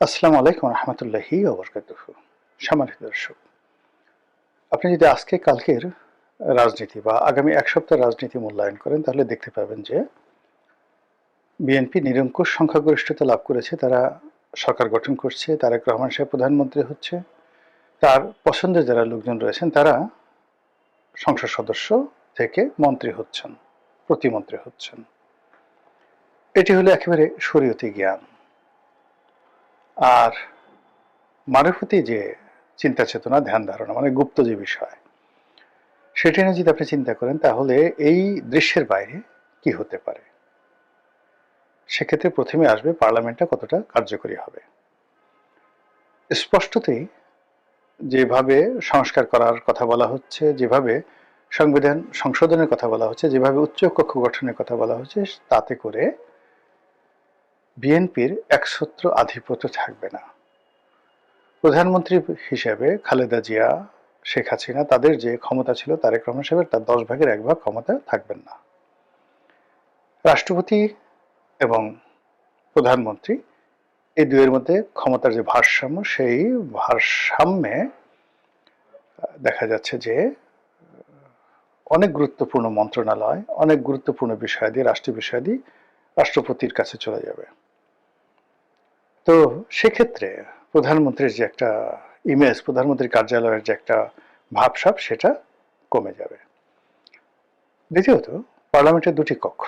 আসসালামু আলাইকুম রহমতুল্লাহি ওয়া বারাকাতুহু। সম্মানিত দর্শক, আপনি যদি আজকে কালকের রাজনীতি বা আগামী এক সপ্তাহ রাজনীতি মূল্যায়ন করেন তাহলে দেখতে পাবেন যে বিএনপি নিরঙ্কুশ সংখ্যাগরিষ্ঠতা লাভ করেছে। তারা সরকার গঠন করছে, তারেক রহমান সাহেব প্রধানমন্ত্রী হচ্ছে, তার পছন্দের যারা লোকজন রয়েছেন তারা সংসদ সদস্য থেকে মন্ত্রী হচ্ছেন, প্রতিমন্ত্রী হচ্ছেন। এটি হলো একেবারে শরীয়তি জ্ঞান। আর মারফতি যে চিন্তা চেতনা, ধ্যান ধারণা মানে গুপ্ত যে বিষয়, সেটা নিয়ে যদি আপনি চিন্তা করেন তাহলে এই দৃশ্যের বাইরে কি হতে পারে। সেক্ষেত্রে প্রথমে আসবে পার্লামেন্টটা কতটা কার্যকরী হবে। স্পষ্টতই যেভাবে সংস্কার করার কথা বলা হচ্ছে, যেভাবে সংবিধান সংশোধনের কথা বলা হচ্ছে, যেভাবে উচ্চ কক্ষ গঠনের কথা বলা হচ্ছে, তাতে করে বিএনপির একছত্র আধিপত্য থাকবে না। প্রধানমন্ত্রী হিসেবে খালেদা জিয়া, শেখ হাসিনা তাদের যে ক্ষমতা ছিল তারেক রহমান সাহেবের তার 10 ভাগের 1 ভাগ ক্ষমতা থাকবেন না। রাষ্ট্রপতি এবং প্রধানমন্ত্রী এই দুয়ের মধ্যে ক্ষমতার যে ভারসাম্য, সেই ভারসাম্যে দেখা যাচ্ছে যে অনেক গুরুত্বপূর্ণ মন্ত্রণালয়, অনেক গুরুত্বপূর্ণ বিষয়াদি, রাষ্ট্রীয় বিষয়াদি রাষ্ট্রপতির কাছে চলে যাবে। তো সেক্ষেত্রে প্রধানমন্ত্রীর যে একটা ইমেজ, প্রধানমন্ত্রীর কার্যালয়ের যে একটা ভাবসাব, সেটা কমে যাবে। দ্বিতীয়ত, পার্লামেন্টের 2টি কক্ষ,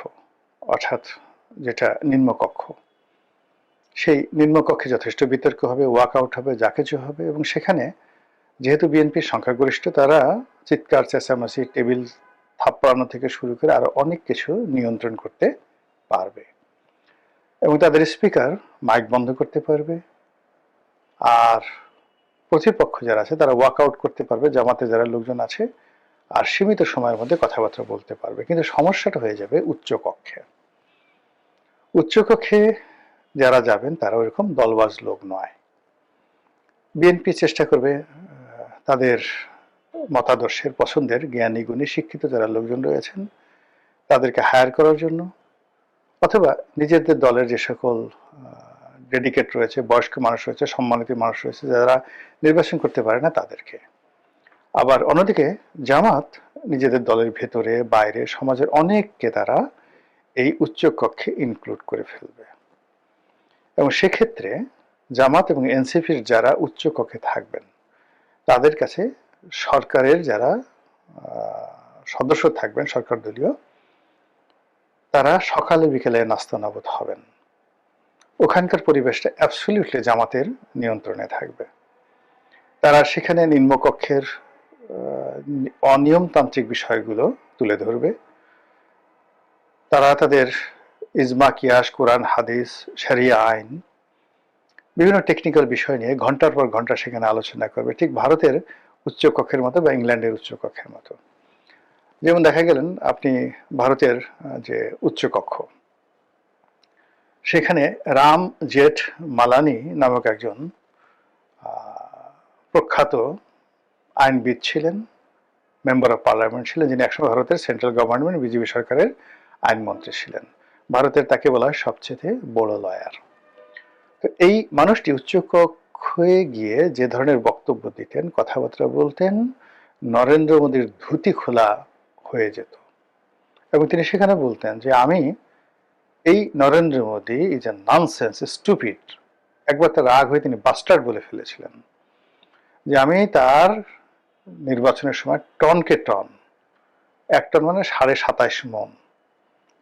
অর্থাৎ যেটা নিম্নকক্ষ, সেই নিম্নকক্ষে যথেষ্ট বিতর্ক হবে, ওয়াকআউট হবে, যা কিছু হবে, এবং সেখানে যেহেতু বিএনপির সংখ্যাগরিষ্ঠ, তারা চিৎকার চেঁচামেচি, টেবিল থাপ্পড়ানো থেকে শুরু করে আরো অনেক কিছু নিয়ন্ত্রণ করতে পারবে এবং তাদের স্পিকার মাইক বন্ধ করতে পারবে। আর প্রতিপক্ষ যারা আছে তারা ওয়াকআউট করতে পারবে, জামাতে যারা লোকজন আছে, আর সীমিত সময়ের মধ্যে কথাবার্তা বলতে পারবে। কিন্তু সমস্যাটা হয়ে যাবে উচ্চকক্ষে। উচ্চকক্ষে যারা যাবেন তারা ওইরকম দলবাজ লোক নয়। বিএনপি চেষ্টা করবে তাদের মতাদর্শের, পছন্দের জ্ঞানী গুণী শিক্ষিত যারা লোকজন রয়েছেন তাদেরকে হায়ার করার জন্য, অথবা নিজেদের দলের যে সকল ডেডিকেট রয়েছে, বয়স্ক মানুষ রয়েছে, সম্মানিত মানুষ রয়েছে যারা নির্বাচন করতে পারে না তাদেরকে। আবার অন্যদিকে জামাত নিজেদের দলের ভেতরে বাইরে সমাজের অনেককে তারা এই উচ্চ কক্ষে ইনক্লুড করে ফেলবে এবং সেক্ষেত্রে জামাত এবং এনসিপির যারা উচ্চ কক্ষে থাকবেন তাদের কাছে সরকারের যারা সদস্য থাকবেন সরকার দলীয়, তারা সকালে বিকেলে নাস্তানাবুদ হবেন। ওখানকার পরিবেশটা অ্যাবসলিউটলি জামাতের নিয়ন্ত্রণে থাকবে। তারা সেখানে নিম্নকক্ষের অনিয়মতান্ত্রিক বিষয়গুলো তুলে ধরবে। তারা তাদের ইজমা, কিয়াস, কোরআন, হাদিস, শরিয়া আইন, বিভিন্ন টেকনিক্যাল বিষয় নিয়ে ঘন্টার পর ঘন্টা সেখানে আলোচনা করবে, ঠিক ভারতের উচ্চকক্ষের মতো বা ইংল্যান্ডের উচ্চকক্ষের মতো। যেমন দেখা গেলেন আপনি ভারতের যে উচ্চকক্ষ, সেখানে রাম জেঠ মালানি নামক একজন প্রখ্যাত আইনবিদ ছিলেন, মেম্বার অফ পার্লামেন্ট ছিলেন, যিনি একসময় ভারতের সেন্ট্রাল গভর্নমেন্ট বিজেপি সরকারের আইনমন্ত্রী ছিলেন। ভারতের তাকে বলা হয় সবচেয়ে বড় লয়ার। তো এই মানুষটি উচ্চকক্ষে গিয়ে যে ধরনের বক্তব্য দিতেন, কথাবার্তা বলতেন, নরেন্দ্র মোদীর ধুতি খোলা হয়ে যেত এবং তিনি সেখানে বলতেন যে আমি এই Narendra Modi is a nonsense, stupid. একবার তার রাগ হয়ে তিনি বাস্টার্ড বলে ফেলেছিলেন, যে আমি তার নির্বাচনের সময় টনকে টন, 1 টন মানে 27.5 মণ,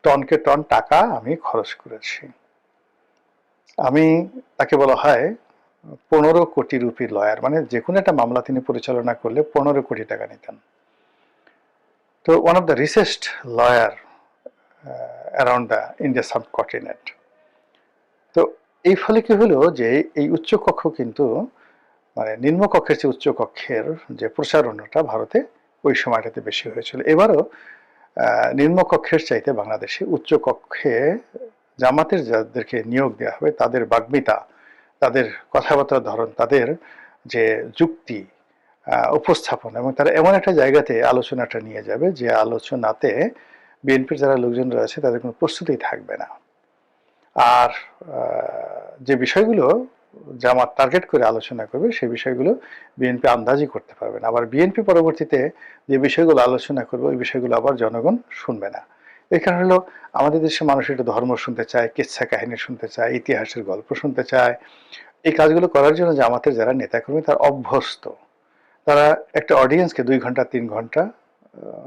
টনকে টন টাকা আমি খরচ করেছি। আমি, তাকে বলা হয় 15 কোটি রুপি লয়ার, মানে যে কোনো একটা মামলা তিনি পরিচালনা করলে 15 কোটি টাকা নিতেন। তো one of the richest lawyer around the India subcontinent. তো এই ফলে কি হলো যে এই উচ্চকক্ষ কিন্তু মানে নিম্নকক্ষের চেয়ে উচ্চকক্ষের যে প্রচারণাটা ভারতে ওই সময়টাতে বেশি হয়েছিল। এবারও নিম্নকক্ষের চাইতে বাংলাদেশে উচ্চকক্ষে জামাতের যাদেরকে নিয়োগ দেওয়া হবে তাদের বাগ্মিতা, তাদের কথাবার্তার ধরন, তাদের যে যুক্তি উপস্থাপন, এবং তারা এমন একটা জায়গাতে আলোচনাটা নিয়ে যাবে যে আলোচনাতে বিএনপির যারা লোকজন রয়েছে তাদের কোনো প্রস্তুতি থাকবে না। আর যে বিষয়গুলো জামাত টার্গেট করে আলোচনা করবে সেই বিষয়গুলো বিএনপি আন্দাজই করতে পারবে না। আবার বিএনপি পরবর্তীতে যে বিষয়গুলো আলোচনা করবে ওই বিষয়গুলো আবার জনগণ শুনবে না। এই কারণ হলো আমাদের দেশের মানুষ একটু ধর্ম শুনতে চায়, কিচ্ছা কাহিনী শুনতে চায়, ইতিহাসের গল্প শুনতে চায়। এই কাজগুলো করার জন্য জামাতের যারা নেতাকর্মী তারা অভ্যস্ত। তারা একটা অডিয়েন্সকে 2 ঘন্টা 3 ঘন্টা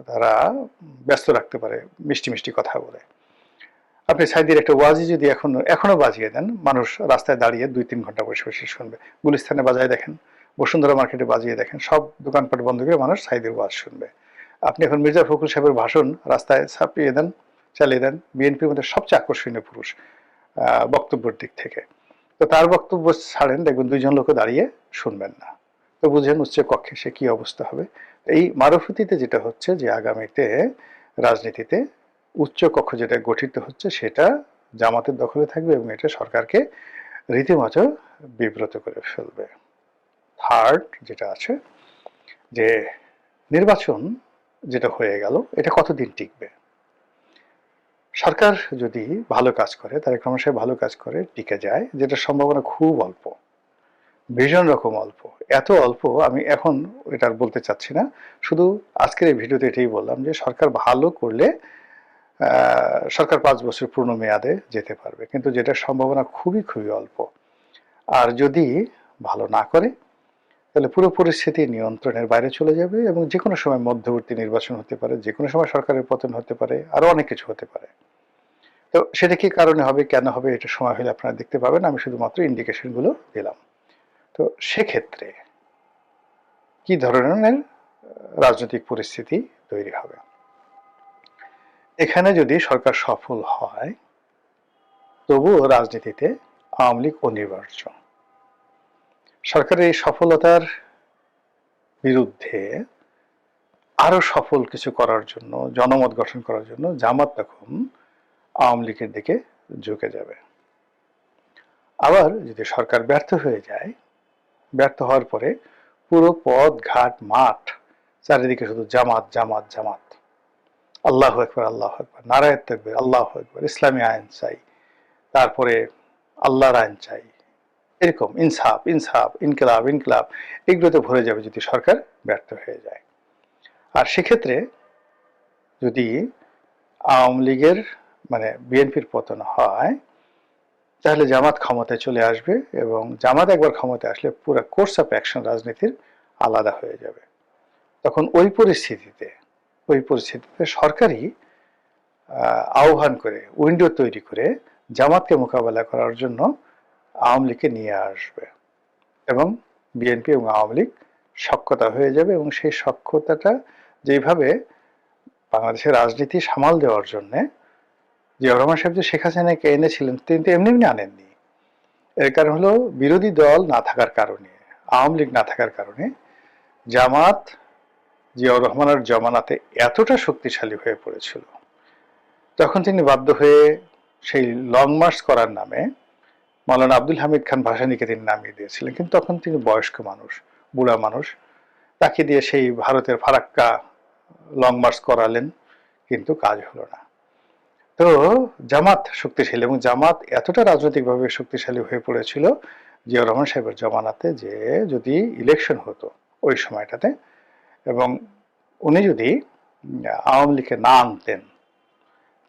তারা ব্যস্ত রাখতে পারে মিষ্টি মিষ্টি কথা বলে। আপনি সাইদির একটা ওয়াজি যদি এখনো বাজিয়ে দেন, মানুষ রাস্তায় দাঁড়িয়ে 2-3 ঘন্টা বসে বসে শুনবে। গুলিস্তানে বাজায় দেখেন, বসুন্ধরা মার্কেটে বাজিয়ে দেখেন, সব দোকানপাট বন্ধ করে মানুষ সাইদের ওয়াজ শুনবে। আপনি এখন মির্জা ফখরুল সাহেবের ভাষণ রাস্তায় ছাপিয়ে দেন, চালিয়ে দেন, বিএনপির মধ্যে সবচেয়ে আকর্ষণীয় পুরুষ বক্তব্যের দিক থেকে। তো তার বক্তব্য ছাড়েন, দেখবেন 2 জন লোকও দাঁড়িয়ে শুনবেন না। তো বুঝেন উচ্চ কক্ষে সে কি অবস্থা হবে। এই মারুফতিতে যেটা হচ্ছে যে আগামীতে রাজনীতিতে উচ্চ কক্ষ যেটা গঠিত হচ্ছে সেটা জামাতের দখলে থাকবে এবং এটা সরকারকে রীতিমতো বিব্রত করে ফেলবে। থার্ড যেটা আছে যে নির্বাচন যেটা হয়ে গেল এটা কতদিন টিকবে। সরকার যদি ভালো কাজ করে, তারা ক্রমশই ভালো কাজ করে টিকে যায়, যেটা সম্ভাবনা খুব অল্প, ভীষণ রকম অল্প। এত অল্প আমি এখন এটা আর বলতে চাচ্ছি না, শুধু আজকের এই ভিডিওতে এটাই বললাম যে সরকার ভালো করলে সরকার 5 বছর পূর্ণ মেয়াদে যেতে পারবে, কিন্তু যেটা সম্ভাবনা খুবই খুবই অল্প। আর যদি ভালো না করে তাহলে পুরো পরিস্থিতি নিয়ন্ত্রণের বাইরে চলে যাবে এবং যে কোনো সময় মধ্যবর্তী নির্বাচন হতে পারে, যে কোনো সময় সরকারের পতন হতে পারে, আরো অনেক কিছু হতে পারে। তো সেটা কি কারণে হবে, কেন হবে, এটা সময় হলে আপনারা দেখতে পাবেন। আমি শুধুমাত্র ইন্ডিকেশনগুলো দিলাম। তো সেক্ষেত্রে কি ধরনের রাজনৈতিক পরিস্থিতি তৈরি হবে। এখানে যদি সরকার সফল হয় তবুও রাজনীতিতে আওয়ামী লীগ অনিবার্য। সরকারের এই সফলতার বিরুদ্ধে আরো সফল কিছু করার জন্য, জনমত গঠন করার জন্য জামাত তখন আওয়ামী লীগের দিকে ঝুঁকে যাবে। আবার যদি সরকার ব্যর্থ হয়ে যায়, ব্যর্থ হওয়ার পরে পুরো পথ ঘাট মাঠ চারিদিকে শুধু জামাত জামাত জামাত, আল্লাহু আকবার আল্লাহু আকবার, নারায়ে তাকবীর, আল্লাহু আকবার, ইসলামী আইন চাই, তারপরে আল্লাহর আইন চাই, এরকম ইনসাফ ইনসাফ, ইনকিলাব ইনকিলাব, এগুলোতে ভরে যাবে যদি সরকার ব্যর্থ হয়ে যায়। আর সেক্ষেত্রে যদি আওয়ামী লীগের মানে বিএনপির পতন হয় তাহলে জামাত ক্ষমতায় চলে আসবে এবং জামাত একবার ক্ষমতায় আসলে পুরো কোর্স অফ অ্যাকশন রাজনীতির আলাদা হয়ে যাবে। তখন ওই পরিস্থিতিতে সরকারই আহ্বান করে, উইন্ডো তৈরি করে জামাতকে মোকাবেলা করার জন্য আওয়ামী লীগকে নিয়ে আসবে এবং বিএনপি এবং আওয়ামী লীগ সখ্যতা হয়ে যাবে এবং সেই সখ্যতাটা যেভাবে বাংলাদেশের রাজনীতি সামাল দেওয়ার জন্য জিয়াউর রহমান সাহেব যে শেখ হাসিনাকে এনেছিলেন তিনি তো এমনি এমনি আনেননি। এর কারণ হলো বিরোধী দল না থাকার কারণে, আওয়ামী লীগ না থাকার কারণে জামাত জিয়াউর রহমানের জমানাতে এতটা শক্তিশালী হয়ে পড়েছিল, তখন তিনি বাধ্য হয়ে সেই লং মার্চ করার নামে মাওলানা আব্দুল হামিদ খান ভাসানীকে তিনি নামিয়ে দিয়েছিলেন। কিন্তু তখন তিনি বয়স্ক মানুষ, বুড়া মানুষ, তাকে দিয়ে সেই ভারতের ফারাক্কা লং মার্চ করালেন, কিন্তু কাজ হলো না। তো জামাত শক্তিশালী এবং জামাত এতটা রাজনৈতিকভাবে শক্তিশালী হয়ে পড়েছিল জিয়াউর রহমান সাহেবের জমানাতে যে যদি ইলেকশন হতো ওই সময়টাতে এবং উনি যদি আওয়ামী লীগকে না আনতেন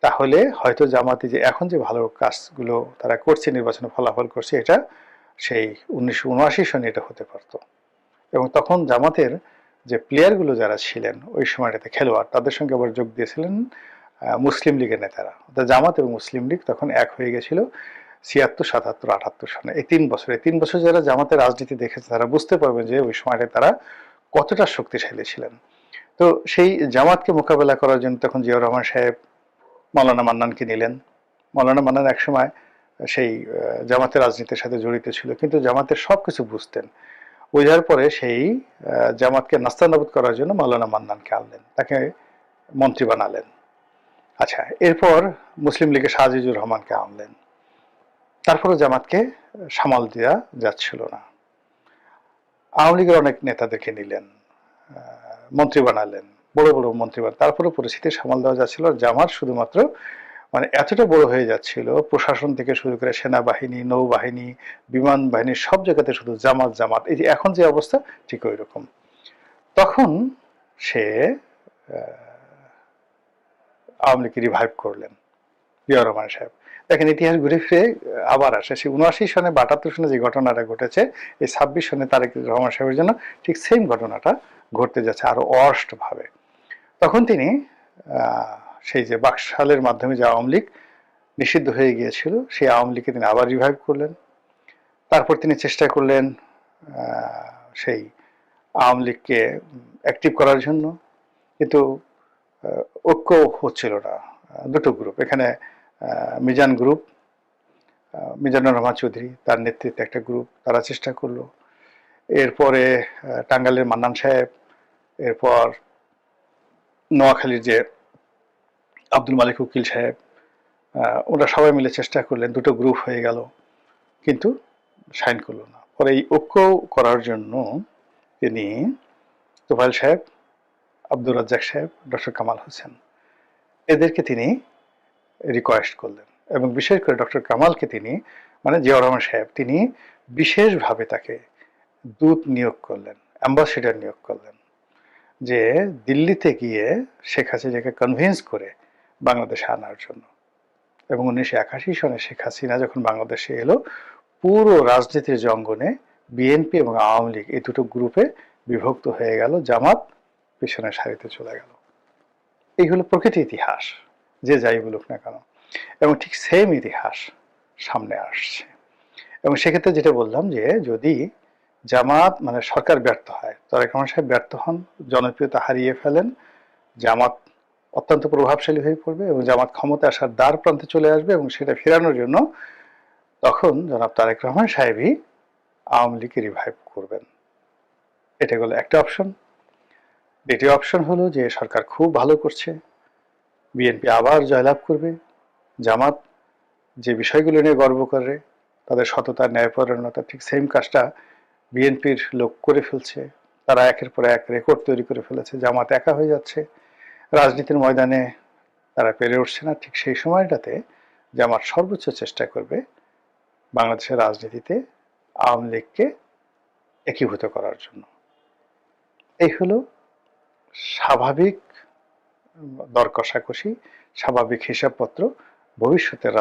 তাহলে হয়তো জামাতি যে এখন যে ভালো কাজগুলো তারা করছে, নির্বাচনে ফলাফল করছে, এটা সেই 1979 সনে এটা হতে পারত। এবং তখন জামাতের যে প্লেয়ারগুলো যারা ছিলেন ওই সময়টাতে খেলোয়াড়, তাদের সঙ্গে আবার যোগ দিয়েছিলেন মুসলিম লীগের নেতারা। অর্থাৎ জামাত এবং মুসলিম লীগ তখন এক হয়ে গেছিল 76, 77, 78 সনে। এই 3 বছর যারা জামাতের রাজনীতি দেখেছে তারা বুঝতে পারবেন যে ওই সময়টায় তারা কতটা শক্তিশালী ছিলেন। তো সেই জামাতকে মোকাবেলা করার জন্য তখন জিয়াউর রহমান সাহেব মাওলানা মান্নানকে নিলেন। মাওলানা মান্নান একসময় সেই জামাতের রাজনীতির সাথে জড়িত ছিল, কিন্তু জামাতের সবকিছু বুঝতেন। বোঝার পরে সেই জামাতকে নাস্তানাবুদ করার জন্য মাওলানা মান্নানকে আনলেন, তাকে মন্ত্রী বানালেন। আচ্ছা, এরপর মুসলিম লীগের শাহজিজুর রহমানকে আনলেন। তারপরে জামাতকে সামাল দেওয়া যাচ্ছিল না। আওয়ামী লীগের অনেক নেতাদেরকে নিলেন, মন্ত্রী বানালেন, বড় বড় মন্ত্রী বানালেন, তারপরে পরিস্থিতি সামাল দেওয়া যাচ্ছিল। জামাত শুধুমাত্র মানে এতটা বড় হয়ে যাচ্ছিল, প্রশাসন থেকে শুরু করে সেনাবাহিনী, নৌবাহিনী, বিমান বাহিনী, সব জায়গাতে শুধু জামাত জামাত। এই যে এখন যে অবস্থা, ঠিক ওই রকম। তখন সে আওয়ামী লীগকে রিভাইভ করলেন জিয়াউর রহমান সাহেব। দেখেন, ইতিহাস ঘুরে ফিরে আবার আসে। সে 79 সনে বা 78 সনে যে ঘটনাটা ঘটেছে, এই 26 সনে তারেক রহমান সাহেবের জন্য ঠিক সেম ঘটনাটা ঘটতে যাচ্ছে, আরো ওয়ার্স্ট ভাবে। তখন তিনি সেই যে বাকশালের মাধ্যমে যে আওয়ামী লীগ নিষিদ্ধ হয়ে গিয়েছিল, সেই আওয়ামী লীগকে তিনি আবার রিভাইভ করলেন। তারপর তিনি চেষ্টা করলেন সেই আওয়ামী লীগকে অ্যাক্টিভ করার জন্য, কিন্তু ঐক্য হচ্ছিল না। দুটো গ্রুপ এখানে, মিজান গ্রুপ, মিজানুর রহমান চৌধুরী তার নেতৃত্বে একটা গ্রুপ, তারা চেষ্টা করলো। এরপরে টাঙ্গাইলের মান্নান সাহেব, এরপর নোয়াখালীর যে আব্দুল মালিক উকিল সাহেব, ওরা সবাই মিলে চেষ্টা করলেন, দুটো গ্রুপ হয়ে গেল, কিন্তু সাইন করলো না। পরে এই ঐক্য করার জন্য তিনি তোফায়েল সাহেব, আব্দুর রাজ্জাক সাহেব, ডক্টর কামাল হোসেন, এদেরকে তিনি রিকোয়েস্ট করলেন। এবং বিশেষ করে ডক্টর কামালকে তিনি, মানে জিয়াউর রহমান সাহেব, তিনি বিশেষভাবে তাকে দূত নিয়োগ করলেন, অ্যাম্বাসেডর নিয়োগ করলেন, যে দিল্লিতে গিয়ে শেখ হাসিনাকে কনভিন্স করে বাংলাদেশে আনার জন্য। এবং 1981 সনে শেখ হাসিনা যখন বাংলাদেশে এলো, পুরো রাজনীতির জঙ্গনে বিএনপি এবং আওয়ামী লীগ এই দুটো গ্রুপে বিভক্ত হয়ে গেল, জামাত পিছনের সারিতে চলে গেল। এই হলো প্রকৃত ইতিহাস, যে যাই বলুক না কেন। এবং ঠিক সেম ইতিহাস সামনে আসছে। এবং সেক্ষেত্রে যেটা বললাম, যে যদি জামাত মানে সরকার ব্যর্থ হয়, তারেক রহমান সাহেব ব্যর্থ হন, জনপ্রিয়তা হারিয়ে ফেলেন, জামাত অত্যন্ত প্রভাবশালী হয়ে পড়বে এবং জামাত ক্ষমতা আসার দ্বার প্রান্তে চলে আসবে, এবং সেটা ফেরানোর জন্য তখন জনাব তারেক রহমান সাহেবই আওয়ামী লীগকে রিভাইভ করবেন। এটা হলো একটা অপশন। দ্বিতীয় অপশন হলো যে সরকার খুব ভালো করছে, বিএনপি আবার জয়লাভ করবে, জামাত যে বিষয়গুলো নিয়ে গর্ব করে, তাদের সততা, ন্যায়পরায়ণতা, ঠিক সেম কাজটা বিএনপির লোক করে ফেলছে। তারা একের পর এক রেকর্ড তৈরি করে ফেলেছে, জামাত একা হয়ে যাচ্ছে, রাজনীতির ময়দানে তারা পেরে উঠছে না। ঠিক সেই সময়টাতে জামাত সর্বোচ্চ চেষ্টা করবে বাংলাদেশের রাজনীতিতে আওয়ামী লীগকে একীভূত করার জন্য। এই হলো স্বাভাবিক দর কষাকষি, স্বাভাবিক হিসাবপত্র ভবিষ্যতের